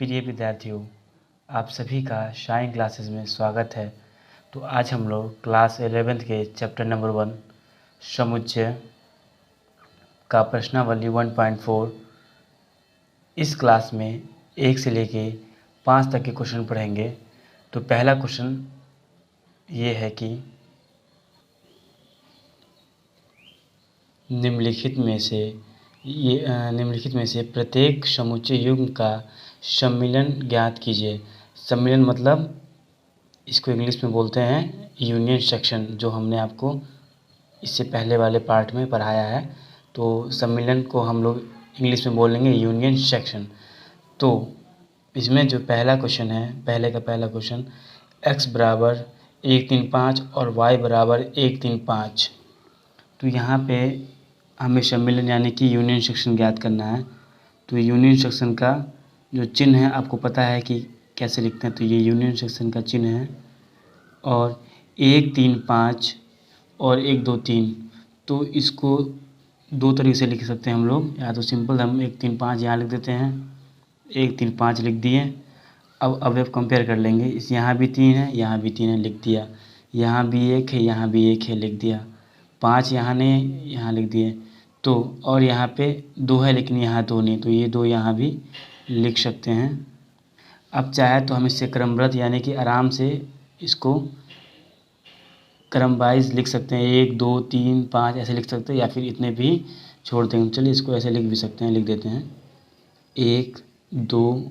प्रिय विद्यार्थियों, आप सभी का शाइन क्लासेस में स्वागत है। तो आज हम लोग क्लास 11th के चैप्टर नंबर 1 समुच्चय का प्रश्नावली 1.4 इस क्लास में 1 से लेके 5 तक के क्वेश्चन पढ़ेंगे। तो पहला क्वेश्चन ये है कि निम्नलिखित में से प्रत्येक समुच्चय युग्म का सम्मिलन ज्ञात कीजिए। सम्मिलन मतलब इसको इंग्लिश में बोलते हैं यूनियन सेक्शन, जो हमने आपको इससे पहले वाले पार्ट में पढ़ाया है। तो सम्मिलन को हम लोग इंग्लिश में बोलेंगे यूनियन सेक्शन। तो इसमें जो पहला क्वेश्चन है, पहला क्वेश्चन x बराबर 135 और y बराबर 135। तो यहाँ पे हमें सम्मिलन यानी कि यूनियन सेक्शन ज्ञात करना है। तो यूनियन सेक्शन का जो चिन्ह है आपको पता है कि कैसे लिखते हैं। तो ये यूनियन सेक्शन का चिन्ह है और 1 3 5 और 1 2 3। तो इसको दो तरीके से लिख सकते हैं हम लोग, या तो सिंपल हम 1 3 5 यहाँ लिख देते हैं, 1 3 5 लिख दिए। अब कंपेयर कर लेंगे, इस यहाँ भी 3 है, यहाँ भी 3 है, लिख दिया। यहाँ भी 1 है, यहाँ भी 1 है, लिख दिया। 5 यहाँ नहीं, यहाँ लिख दिए। तो और यहाँ पे 2 है लेकिन यहाँ 2 नहीं, तो ये 2 यहाँ भी लिख सकते हैं। अब चाहे तो हम इससे क्रमबद्ध यानी कि आराम से इसको क्रम वाइज लिख सकते हैं, 1 2 3 5 ऐसे लिख सकते हैं, या फिर इतने भी छोड़ देंगे। चलिए इसको ऐसे लिख भी सकते हैं, लिख देते हैं 1 2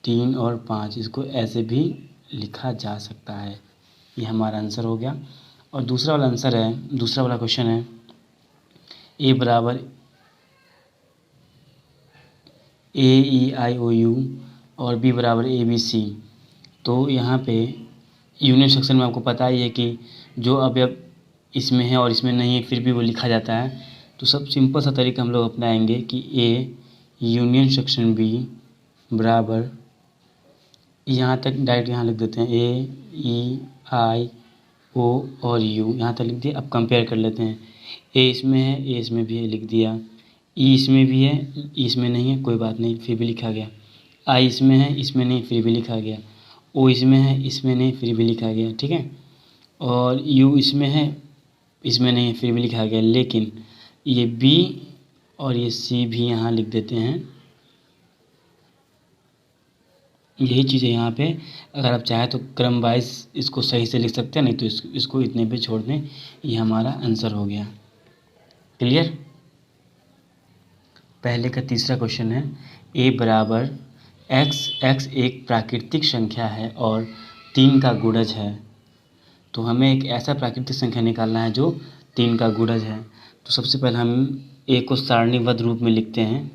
3 और 5, इसको ऐसे भी लिखा जा सकता है। ये हमारा आंसर हो गया। और दूसरा वाला क्वेश्चन है ए बराबर AEIOU और बी बराबर ABC। तो यहाँ पे यूनियन सेक्शन में आपको पता ही है कि जो अवयव इसमें है और इसमें नहीं है फिर भी वो लिखा जाता है। तो सब सिंपल सा तरीका हम लोग अपनाएंगे कि A यूनियन सेक्शन B बराबर, यहाँ तक डायरेक्ट यहाँ लिख देते हैं AEIO और U, यहाँ तक लिख दिया। अब कंपेयर कर लेते हैं, A इसमें है, A इसमें भी है, लिख दिया। E इसमें भी है, E इसमें नहीं है, कोई बात नहीं, फिर भी लिखा गया। I इसमें है, इसमें नहीं, फिर भी लिखा गया। O इसमें है, इसमें नहीं, फिर भी लिखा गया, ठीक है। और U इसमें है, इसमें नहीं, फिर भी लिखा गया। लेकिन ये B और ये C भी यहाँ लिख देते हैं। यही चीज़ है यहाँ पे। अगर आप चाहें तो क्रम वाइज इसको सही से लिख सकते हैं, नहीं तो इसको इतने पे छोड़ दें। ये हमारा आंसर हो गया। क्लियर। पहले का तीसरा क्वेश्चन है a बराबर x एक प्राकृतिक संख्या है और 3 का गुणज है। तो हमें एक ऐसा प्राकृतिक संख्या निकालना है जो 3 का गुणज है। तो सबसे पहले हम a को सारणीबद्ध रूप में लिखते हैं,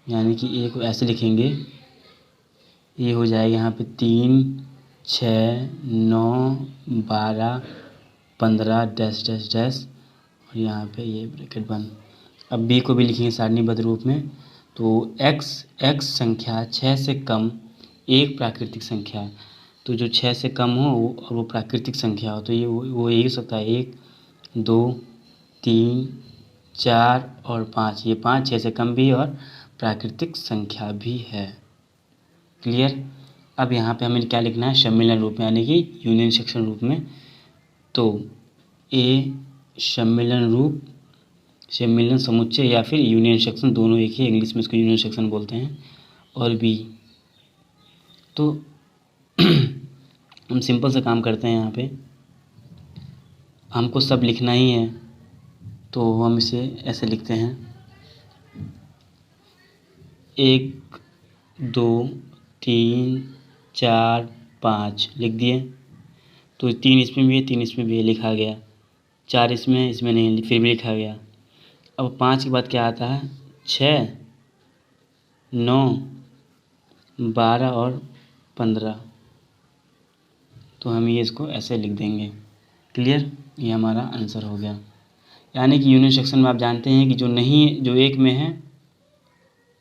यानी कि a को ऐसे लिखेंगे। ये हो जाएगा यहाँ पे 3 6 9 12 15 डैश डैश डैश, और यहाँ पे ये ब्रैकेट बंद। अब b को भी लिखेंगे सारणीबद्ध रूप में। तो x संख्या 6 से कम एक प्राकृतिक संख्या। तो जो 6 से कम हो और वो प्राकृतिक संख्या हो, तो ये वो यही हो सकता है 1 2 3 4 और 5। ये 5 6 से कम भी है और प्राकृतिक संख्या भी है। क्लियर। अब यहाँ पे हमें क्या लिखना है, सम्मिलन रूप में, यानी कि यूनियन सेक्शन रूप में। तो ए सम्मिलन समुच्चय या फिर यूनियन सेक्शन, दोनों एक ही, इंग्लिश में इसको यूनियन सेक्शन बोलते हैं। और बी, तो हम सिंपल सा काम करते हैं। यहाँ पे हमको सब लिखना ही है, तो हम इसे ऐसे लिखते हैं 1 2 3 4 5 लिख दिए। तो 3 इसमें भी है, 3 इसमें भी है, लिखा गया। 4 इसमें है, इसमें नहीं है, फिर भी लिखा गया। अब 5 के बाद क्या आता है, 6 9 12 और 15। तो हम ये इसको ऐसे लिख देंगे। क्लियर। ये हमारा आंसर हो गया। यानी कि यूनियन सेक्शन में आप जानते हैं कि जो एक में है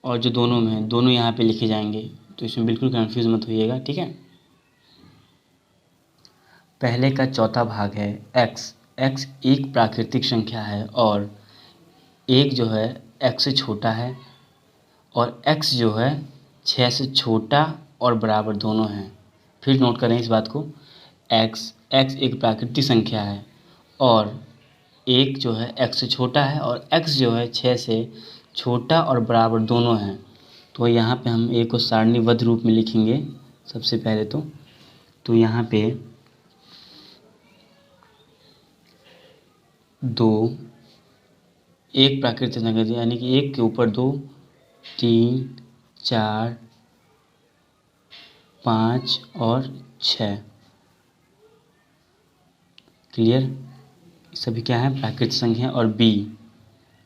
और जो दोनों में है, दोनों यहाँ पे लिखे जाएंगे। तो इसमें बिल्कुल कंफ्यूज मत होइएगा, ठीक है। पहले का चौथा भाग है x एक प्राकृतिक संख्या है और एक जो है x से छोटा है, और x जो है 6 से छोटा और बराबर दोनों हैं। फिर नोट करें इस बात को, x एक प्राकृतिक संख्या है और एक जो है x से छोटा है और x जो है 6 से छोटा और बराबर दोनों हैं। तो यहाँ पे हम a को सारणीबद्ध रूप में लिखेंगे सबसे पहले तो यहाँ पे 2 एक प्राकृतिक संख्या यानी कि 1 के ऊपर 2, 3, 4, 5 और 6। क्लियर? सभी क्या है? प्राकृतिक संख्या। और b,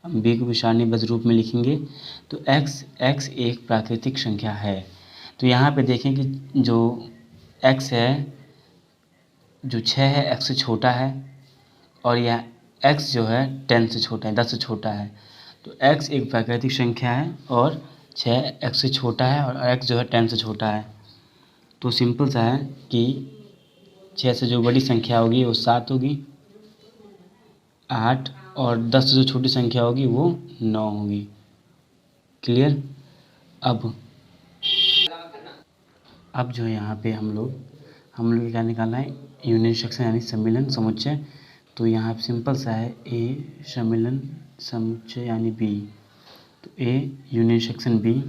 हम b को भी सारणीबद्ध रूप में लिखेंगे तो x एक प्राकृतिक संख्या है। तो यहाँ पे देखें कि जो x है, जो 6 है, x से छोटा है और यह x जो है 10 से छोटा है, 10 से छोटा है। तो x एक प्राकृतिक संख्या है और 6 x से छोटा है और x जो है 10 से छोटा है। तो सिंपल सा है कि 6 से जो बड़ी संख्या होगी वो 7 होगी, 8, और 10 से जो छोटी संख्या होगी वो 9 होगी। क्लियर? अब जो है यहाँ पे हम लोग क्या निकालना है? यूनियन सेक्शन यानी सम्मिलन समुच्चय। तो यहाँ सिंपल सा है, ए सम्मिलन समुच्चय यानी बी। तो ए यूनियन सेक्शन बी।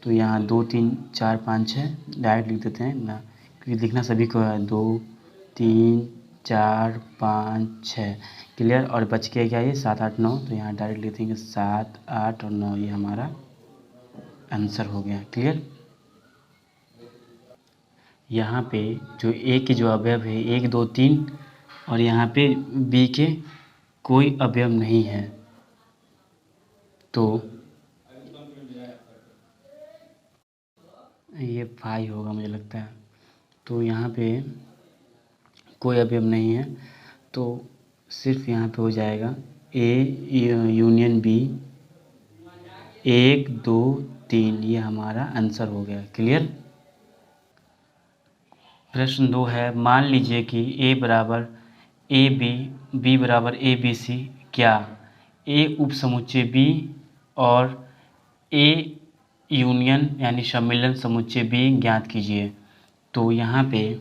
तो यहाँ 2, 3, 4, 5, 6 डायरेक्ट लिख देते हैं ना, क्योंकि लिखना सभी को है। 2, 3, 4, 5, 6। क्लियर? और बच के क्या ये 7, 8, 9। तो यहाँ डायरेक्ट लिख देंगे 7, 8 और 9। ये हमारा आंसर हो गया। क्लियर? यहाँ पे जो ए के जो अवयव है 1, 2, 3 और यहाँ पे बी के कोई अवयव नहीं है, तो ये 5 होगा मुझे लगता है। तो यहाँ पे कोई अवयव नहीं है, तो सिर्फ यहाँ पे हो जाएगा ए यूनियन बी, 1, 2, 3। ये हमारा आंसर हो गया। क्लियर? प्रश्न 2 है, मान लीजिए कि a बराबर ए बी, बी बराबर ए बी सी, क्या a उपसमुच्चय b और a यूनियन यानी सम्मिलन समुच्चय b ज्ञात कीजिए। तो यहाँ पे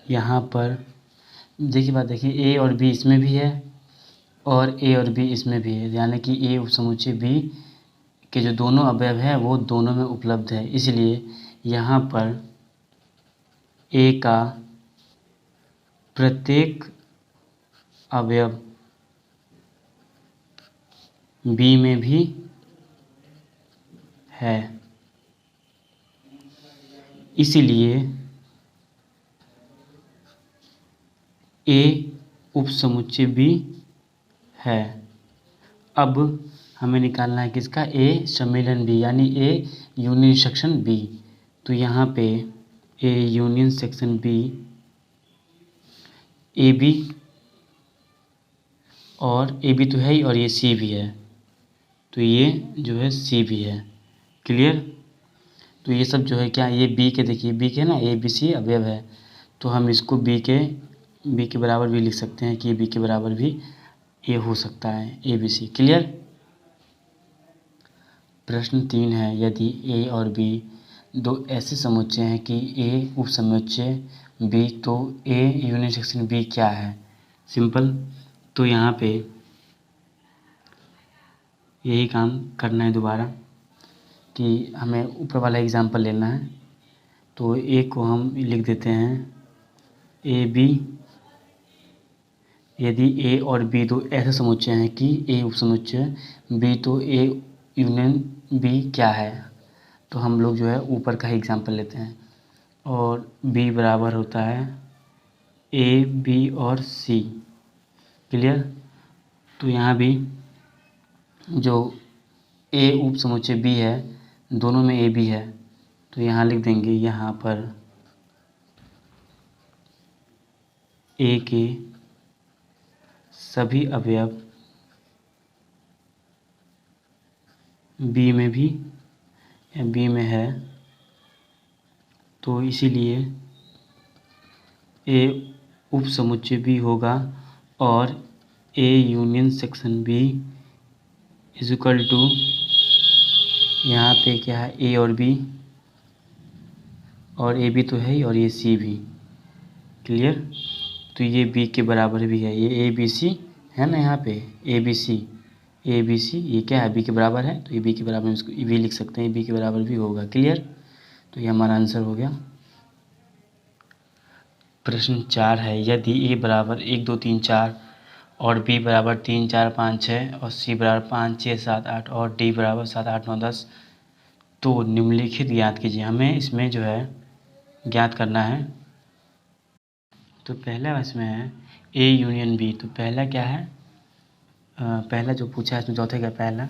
यहाँ पर देखिए बात, देखिए a और b इसमें भी है और a और b इसमें भी है, यानी कि a उपसमुच्चय b के जो दोनों अवयव हैं वो दोनों में उपलब्ध है। इसलिए यहाँ पर a का प्रत्येक अवयव b में भी है, इसलिए a उपसमुच्चय b है। अब हमें निकालना है किसका? a सम्मिलन b यानी a यूनियन सेक्शन b। तो यहाँ पे a union section b, A B और ए बी तो है ही और ये सी भी है, तो ये जो है सी भी है। क्लियर? तो ये सब जो है क्या, ये बी के, देखिए बी के ना ए बी सी अवयव है, तो हम इसको बी के बराबर भी लिख सकते हैं कि बी के बराबर भी ए हो सकता है, ए बी सी। क्लियर? प्रश्न 3 है, यदि ए और बी दो ऐसे समुच्चय हैं कि ए उपसमुच्चय बी, तो ए यूनियन सेक्शन बी क्या है? सिंपल। तो यहाँ पे यही काम करना है दोबारा कि हमें ऊपर वाला एग्जाम्पल लेना है। तो ए को हम लिख देते हैं ए बी, यदि ए और बी दो ऐसे समुच्चय हैं कि ए उपसमुच्चय बी, तो ए यूनियन बी क्या है? तो हम लोग जो है ऊपर का ही एग्जाम्पल लेते हैं और बी बराबर होता है ए बी और सी। क्लियर? तो यहाँ भी जो ए उपसमुच्चय बी है, दोनों में ए बी है, तो यहाँ लिख देंगे यहाँ पर ए के सभी अवयव बी में भी या बी में है, तो इसीलिए ए उपसमुच्चय बी होगा और A union section B is equal to, यहाँ पे क्या है, ए और बी, और ए बी तो है ही और ये सी भी। क्लियर। तो ये बी के बराबर भी है, ये ए बी सी है ना, यहाँ पे A B C, A B C ये क्या है, बी के बराबर है, तो ये बी के बराबर में इसको भी लिख सकते हैं, बी के बराबर भी होगा। क्लियर। तो ये हमारा आंसर हो गया। प्रश्न 4 है, यदि ए बराबर 1 2 3 4 और बी बराबर 3 4 5 6 और सी बराबर 5 6 7 8 और डी बराबर 7 8 9 10, तो निम्नलिखित ज्ञात कीजिए। हमें इसमें जो है ज्ञात करना है। तो पहला इसमें है ए यूनियन बी। तो पहला क्या है, पहला जो पूछा है इसमें चौथे का पहला,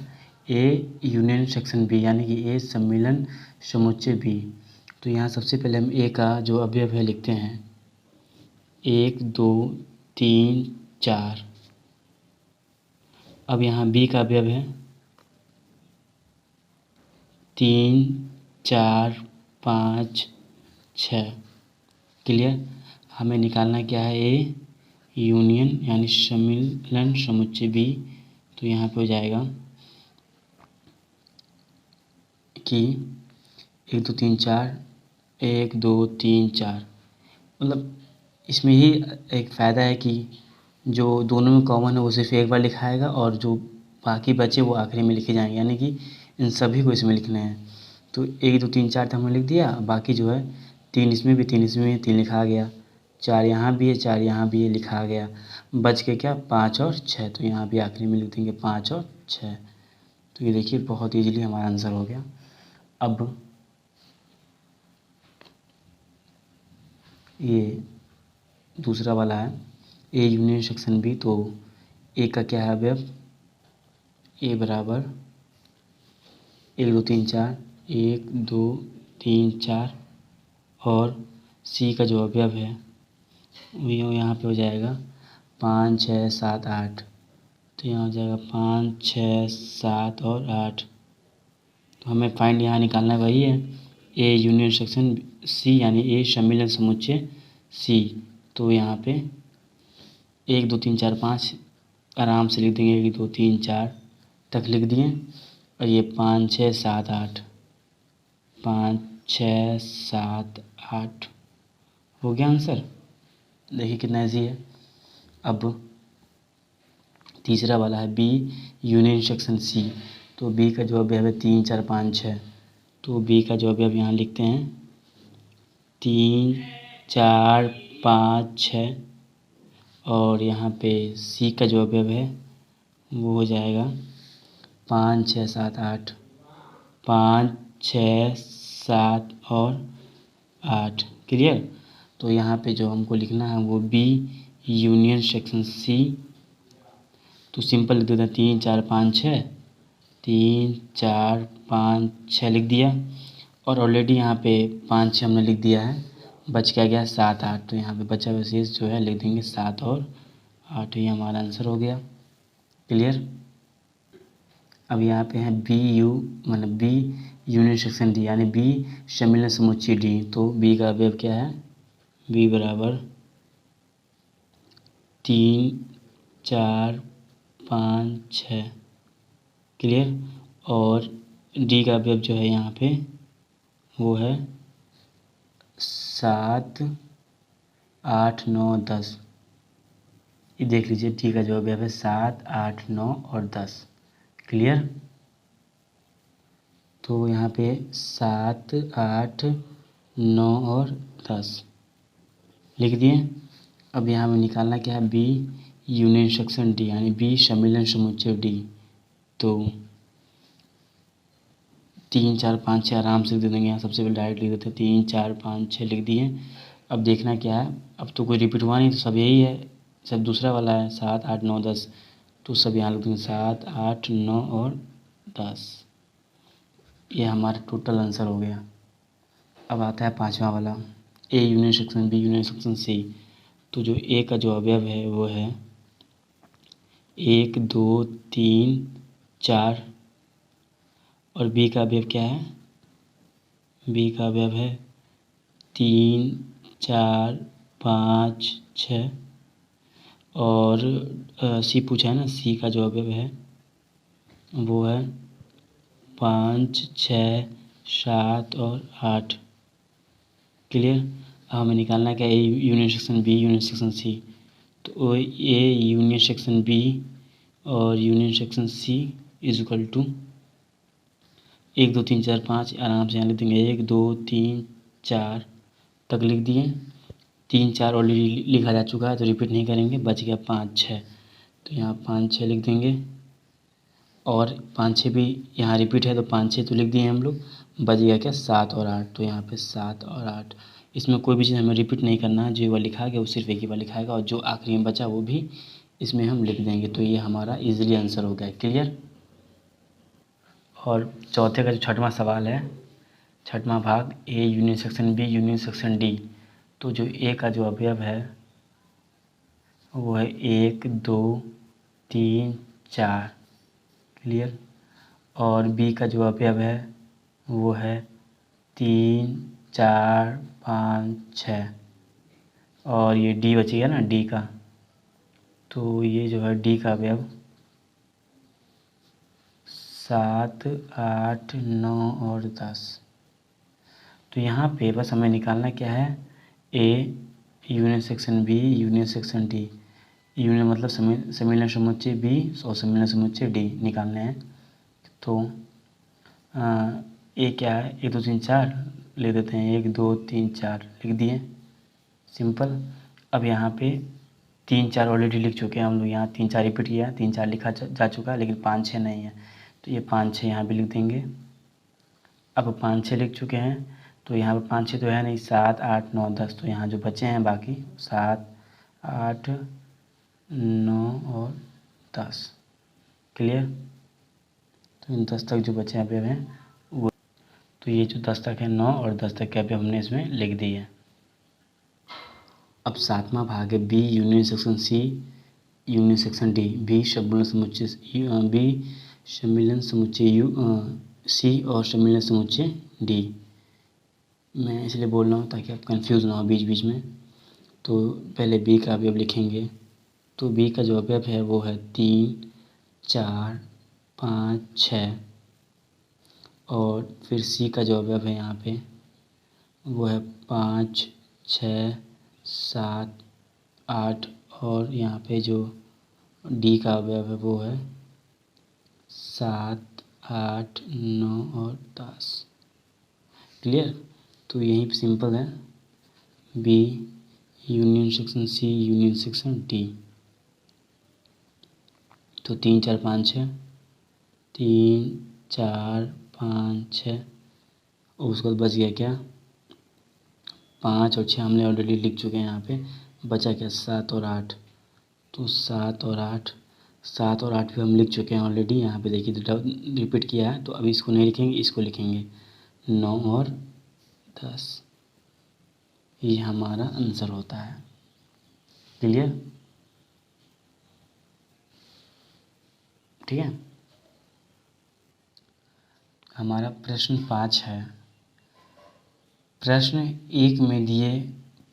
ए यूनियन सेक्शन बी, यानी कि ए सम्मिलन समुच्चय बी। तो यहाँ सबसे पहले हम ए का जो अवयव है लिखते हैं, 1 2 3 4। अब यहाँ बी का अवयव है 3 4 5 6। क्लियर। हमें निकालना क्या है, ए यूनियन यानी सम्मिलन समुच्चय बी। तो यहाँ पे हो जाएगा कि 1 2 3 4, 1 2 3 4। मतलब इसमें ही एक फ़ायदा है कि जो दोनों में कॉमन है वो सिर्फ एक बार लिखाएगा और जो बाकी बचे वो आखिरी में लिखे जाएंगे, यानी कि इन सभी को इसमें लिखना है। तो 1 2 3 4 तो हमने लिख दिया, बाकी जो है 3 इसमें भी, 3 इसमें भी, 3 लिखा गया, 4 यहाँ भी है, 4 यहाँ भी है, लिखा गया। बच के क्या, 5 और 6। तो यहाँ भी आखिरी में लिख देंगे 5 और 6। तो ये देखिए बहुत ईजिली हमारा आंसर हो गया। अब ये दूसरा वाला है ए यूनियन सेक्शन बी। तो ए का क्या है अवयव, ए बराबर 1 2 3 4, 1 2 3 4 और सी का जो अवयव है वो यहाँ पे हो जाएगा 5 6 7 8। तो यहाँ हो जाएगा 5 6 7 और 8। तो हमें फाइंड यहाँ निकालना वही है, ए यूनियन सेक्शन सी यानी ए सम्मिलन समुच्चय सी। तो यहाँ पे 1 2 3 4 5 आराम से लिख देंगे, 1 2 3 4 तक लिख दिए, और ये 5 6 7 8, 5 6 7 8 हो गया आंसर। देखिए कितना ईजी है। अब तीसरा वाला है बी यूनियन सेक्शन सी। तो बी का जो अवयव है 3 4 5 6। तो बी का जो अवयव यहाँ लिखते हैं 3 4 5 6, और यहाँ पे सी का जो अवयव है वो हो जाएगा 5 6 7 8, 5 6 7 और 8। क्लियर। तो यहाँ पे जो हमको लिखना है वो बी यूनियन सेक्शन सी। तो सिंपल लिख देते हैं 3 4 5 6, 3 4 5 6 लिख दिया, और ऑलरेडी यहाँ पे 5 6 हमने लिख दिया है, बच क्या गया 7 8। तो यहाँ पे बचा हुआ शेष जो है लिख देंगे 7 और 8। ये हमारा आंसर हो गया। क्लियर। अब यहाँ पे है बी यू मतलब बी यूनियन सेक्शन डी यानी बी सम्मिलन समुच्चय डी। तो बी का अवयव क्या है, बी बराबर 3 4 5 6। क्लियर। और डी का अवयव जो है यहाँ पे वो है 7 8 9 10। ये देख लीजिए, डी का जो अवयव है 7 8 9 और 10। क्लियर। तो यहाँ पे 7 8 9 और 10 लिख दिए। अब यहाँ में निकालना क्या है, बी यूनियन सेक्शन डी यानी बी सम्मिलन समुच्चय डी। तो 3 4 5 6 आराम से लिख देंगे, यहाँ सबसे पहले डायरेक्ट लिख देते हैं 3 4 5 6 लिख दिए। अब देखना क्या है, अब तो कोई रिपीट हुआ नहीं, तो सब यही है, सब दूसरा वाला है 7 8 9 10। तो सब यहाँ लिख देंगे 7 8 9 और 10। ये हमारा टोटल आंसर हो गया। अब आता है पांचवा वाला A union section B union section C. तो जो ए का जो अवयव है वो है 1 2 3 4, और बी का अवयव क्या है, बी का अवयव है 3 4 5 6, और सी पूछा है ना, सी का जो अवयव है वो है 5, 6, 7 और 8। क्लियर। अब हमें निकालना है क्या, A union section B union section C. तो ए यूनियन सेक्शन बी और union section C is equal to 1 2 3 4 5। आराम से यहाँ लिख देंगे 1 2 3 4 तक लिख दिए। 3 4 ऑलरेडी लिखा जा चुका है तो रिपीट नहीं करेंगे, बच गया 5 6। तो यहाँ 5 6 लिख देंगे और 5 6 भी यहाँ रिपीट है तो 5 6 तो लिख दिए हम लोग। बच गया क्या 7 और 8। तो यहाँ पे 7 और 8, इसमें कोई भी चीज़ हमें रिपीट नहीं करना है, जो बार लिखा गया वो सिर्फ एक ही बार लिखाएगा और जो आखिरी में बचा वो भी इसमें हम लिख देंगे। तो ये हमारा इजीली आंसर हो गया। क्लियर। और चौथे का जो छठवां सवाल है, छठवां भाग, A union section B union section D. तो जो ए का जो अवयव है वो है 1 2 3 4। क्लियर। और बी का जो अवयव है वो है 3 4 5 6। और ये डी बच गया ना, डी का। तो ये जो है डी का अवयव 7 8 9 और 10। तो यहाँ पे बस हमें निकालना क्या है, A union section B union section D. Union मतलब सम्मिलन समुच्चय बी और सम्मिलन समुच्चय डी निकालने हैं। तो ए क्या है, 1 2 3 4 ले देते हैं, 1 2 3 4 लिख दिए, सिंपल। अब यहाँ पे 3 4 ऑलरेडी लिख चुके हैं हम लोग, यहाँ 3 4 रिपीट किया, 3 4 लिखा जा चुका है, लेकिन 5 6 नहीं है। तो ये 5 6 यहाँ भी लिख देंगे। अब 5 6 लिख चुके हैं तो यहाँ पर 5 6 तो है नहीं, 7 8 9 10। तो यहाँ जो बचे हैं बाकी 7 8 9 और 10। क्लियर। तो इन 10 तक जो बचे हैं अवयव हैं वो, तो ये जो 10 तक है 9 और 10 तक के अवयव हमने इसमें लिख दिए। अब सातवां भाग है B union section C union section D. B सम्मिलन समुच्चय बी सम्मिलन समुच्चय सी और सम्मिलन समुच्चय डी। मैं इसलिए बोल रहा हूँ ताकि आप कंफ्यूज ना हो बीच बीच में। तो पहले बी का अवयव लिखेंगे। तो बी का जो अवयव है वो है 3 4 5 6। और फिर सी का जो अवयव है यहाँ पे वो है 5 6 7 8। और यहाँ पे जो डी का अवयव है वो है 7 8 9 और 10। क्लियर। तो यही सिंपल है, B union section C union section D. तो 3 4 5 6, 3 4 5 6 और उसके बाद बच गया क्या 5 और 6 हमने ऑलरेडी लिख चुके हैं। यहाँ पे बचा क्या 7 और 8। तो 7 और 8, 7 और 8 भी हम लिख चुके हैं ऑलरेडी। यहाँ पे देखिए रिपीट किया है तो अभी इसको नहीं लिखेंगे, इसको लिखेंगे 9 और 10। ये हमारा आंसर होता है। क्लियर। ठीक है। हमारा प्रश्न 5 है। प्रश्न 1 में दिए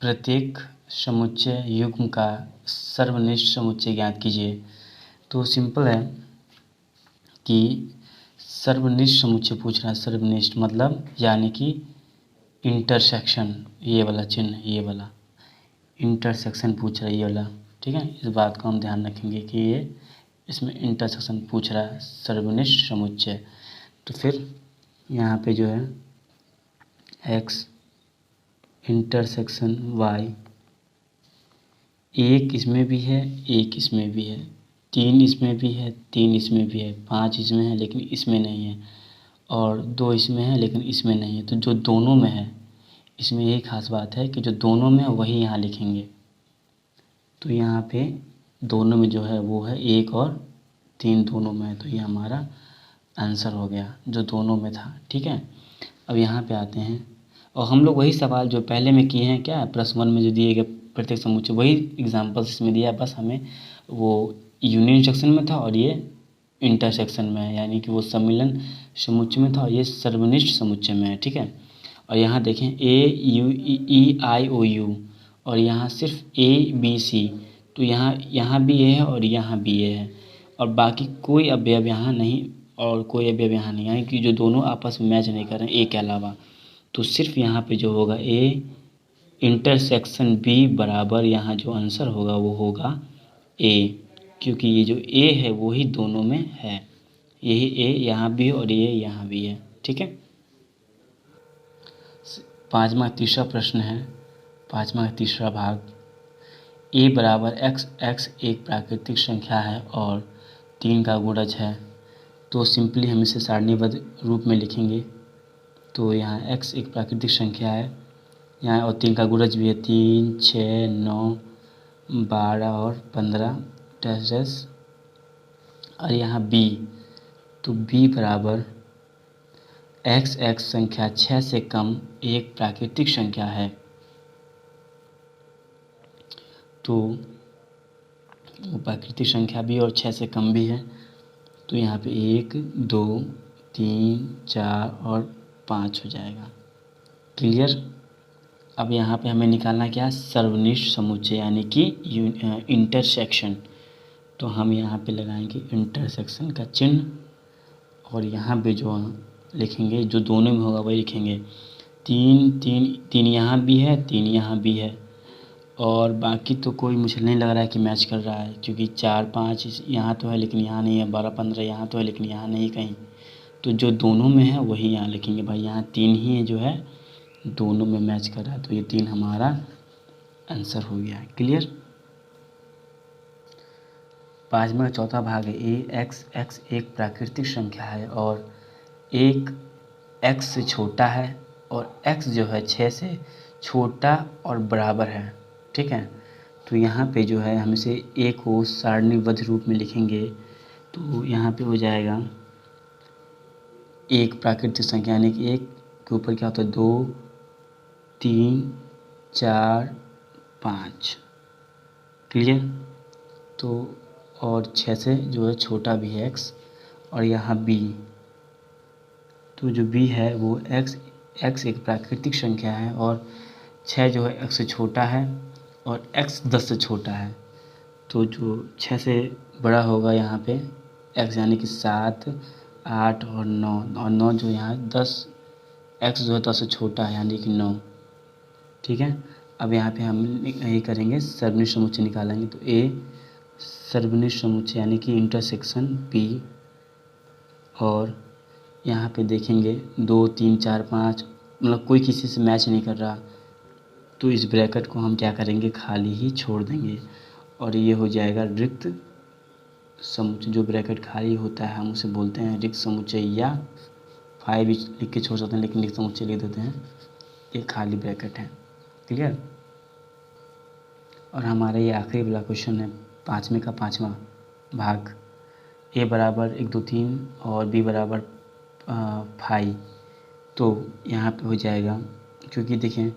प्रत्येक समुच्चय युग्म का सर्वनिष्ठ समुच्चय ज्ञात कीजिए। तो सिंपल है कि सर्वनिष्ठ समुच्चय पूछ रहा है। सर्वनिष्ठ मतलब यानी कि इंटरसेक्शन, ये वाला चिन्ह, ये वाला इंटरसेक्शन पूछ रहा है, ये वाला। ठीक है, इस बात का हम ध्यान रखेंगे कि ये इसमें इंटरसेक्शन पूछ रहा है, सर्वनिष्ठ समुच्चय। तो फिर यहाँ पे जो है x इंटरसेक्शन y, एक इसमें भी है एक इसमें भी है, 3 इसमें भी है 3 इसमें भी है, 5 इसमें है लेकिन इसमें नहीं है, और 2 इसमें है लेकिन इसमें नहीं है। तो जो दोनों में है, इसमें यही खास बात है कि जो दोनों में है वही यहाँ लिखेंगे। तो यहाँ पे दोनों में जो है वो है 1 और 3 दोनों में है। तो ये हमारा आंसर हो गया जो दोनों में था। ठीक है। अब यहाँ पे आते हैं और हम लोग वही सवाल जो पहले में किए हैं, क्या +1 में जो दिए गए प्रत्येक समुच्चय, वही एग्जाम्पल्स इसमें दिया। बस हमें वो यूनियन सेक्शन में था और ये इंटरसेक्शन में है, यानी कि वो सम्मिलन समुच्चय में था और ये सर्वनिष्ठ समुच्चय में है। ठीक है। और यहाँ देखें AUEIOU और यहाँ सिर्फ ABC। तो यहाँ भी ये है और यहाँ भी ये है और बाकी कोई अवयव यहाँ नहीं और कोई अभी यहाँ नहीं आए कि जो दोनों आपस में मैच नहीं कर रहे हैं ए के अलावा, तो सिर्फ यहाँ पे जो होगा ए इंटरसेक्शन बी बराबर यहाँ जो आंसर होगा वो होगा ए, क्योंकि ये जो ए है वो ही दोनों में है, यही ए यहाँ भी है और ये यहाँ भी है। ठीक है, पाँचवा तीसरा प्रश्न है, पाँचवा का तीसरा भाग, ए बराबर एक्स, एक्स एक प्राकृतिक संख्या है और 3 का गुणज है, तो सिंपली हम इसे सारणीबद्ध रूप में लिखेंगे। तो यहाँ x एक प्राकृतिक संख्या है यहाँ और 3 का गुणज भी है, 3, 6, 9, 12 और 15 डैश डैश, और यहाँ b, तो b बराबर x, x संख्या 6 से कम एक प्राकृतिक संख्या है, तो वो प्राकृतिक संख्या भी और 6 से कम भी है, तो यहाँ पे 1, 2, 3, 4 और 5 हो जाएगा। क्लियर। अब यहाँ पे हमें निकालना क्या है, सर्वनिष्ठ समुच्चय यानी कि इंटरसेक्शन। तो हम यहाँ पे लगाएंगे इंटरसेक्शन का चिन्ह और यहाँ पे जो लिखेंगे जो दोनों में होगा वही लिखेंगे। 3, 3, 3 यहाँ भी है, 3 यहाँ भी है, और बाकी तो कोई मुझे नहीं लग रहा है कि मैच कर रहा है, क्योंकि 4, 5 यहाँ तो है लेकिन यहाँ नहीं है, 12, 15 यहाँ तो है लेकिन यहाँ नहीं कहीं, तो जो दोनों में है वही यहाँ लिखेंगे। भाई यहाँ 3 ही जो है दोनों में मैच कर रहा है, तो ये 3 हमारा आंसर हो गया। क्लियर। पाँचवा का चौथा भाग है, ए एक्स, एक्स एक प्राकृतिक संख्या है और एक x से छोटा है और x जो है 6 से छोटा और बराबर है। ठीक है, तो यहाँ पे जो है हम इसे a को सारणीबद्ध रूप में लिखेंगे, तो यहाँ पे हो जाएगा एक प्राकृतिक संख्या यानी कि एक के ऊपर क्या होता है 2, 3, 4, 5। क्लियर। तो और 6 से जो है छोटा भी है x, और यहाँ b, तो जो b है वो x एक प्राकृतिक संख्या है और 6 जो है x से छोटा है और x 10 से छोटा है, तो जो 6 से बड़ा होगा यहाँ पे x यानी कि 7, 8 और 9, और 9 जो यहाँ 10, x जो है 10 से छोटा है यानी कि 9। ठीक है, अब यहाँ पे हम ये करेंगे सर्वनिष्ठ समुच्चय निकालेंगे, तो a सर्वनिष्ठ समुच्चय यानी कि इंटरसेक्शन p, और यहाँ पे देखेंगे 2, 3, 4, 5 मतलब कोई किसी से मैच नहीं कर रहा, तो इस ब्रैकेट को हम क्या करेंगे खाली ही छोड़ देंगे और ये हो जाएगा रिक्त समुच्चय। जो ब्रैकेट खाली होता है हम उसे बोलते हैं रिक्त समुच्चय, या 5 भी लिख के छोड़ सकते हैं लेकिन रिक्त समुच्चय लिख देते हैं, ये खाली ब्रैकेट है। क्लियर। और हमारा ये आखिरी वाला क्वेश्चन है, पाँचवें का पाँचवा भाग, ए बराबर 1, 2, 3 और बी बराबर 5। तो यहाँ पे हो जाएगा, क्योंकि देखें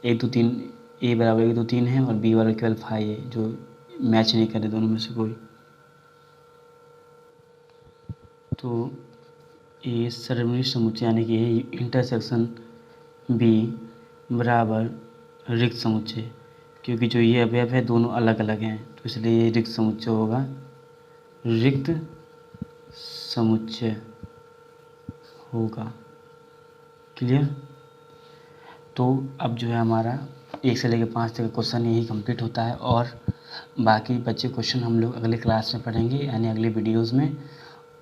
1, 2, 3 ए बराबर 1, 2, 3 है और बी बराबर केवल 5 है, जो मैच नहीं करे दोनों में से कोई, तो ए सर्वनिष्ठ समुच्चय यानी कि इंटरसेक्शन बी बराबर रिक्त समुच्चय, क्योंकि जो ये अवयव है दोनों अलग अलग हैं, तो इसलिए ये रिक्त समुच्चय होगा, रिक्त समुच्चय होगा। क्लियर। तो अब जो है हमारा 1 से लेकर 5 तक क्वेश्चन यही कंप्लीट होता है, और बाकी बच्चे क्वेश्चन हम लोग अगले क्लास में पढ़ेंगे यानी अगले वीडियोस में।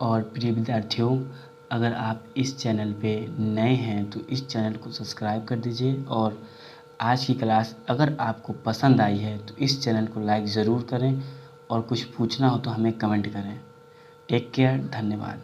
और प्रिय विद्यार्थियों, अगर आप इस चैनल पे नए हैं तो इस चैनल को सब्सक्राइब कर दीजिए, और आज की क्लास अगर आपको पसंद आई है तो इस चैनल को लाइक ज़रूर करें, और कुछ पूछना हो तो हमें कमेंट करें। टेक केयर, धन्यवाद।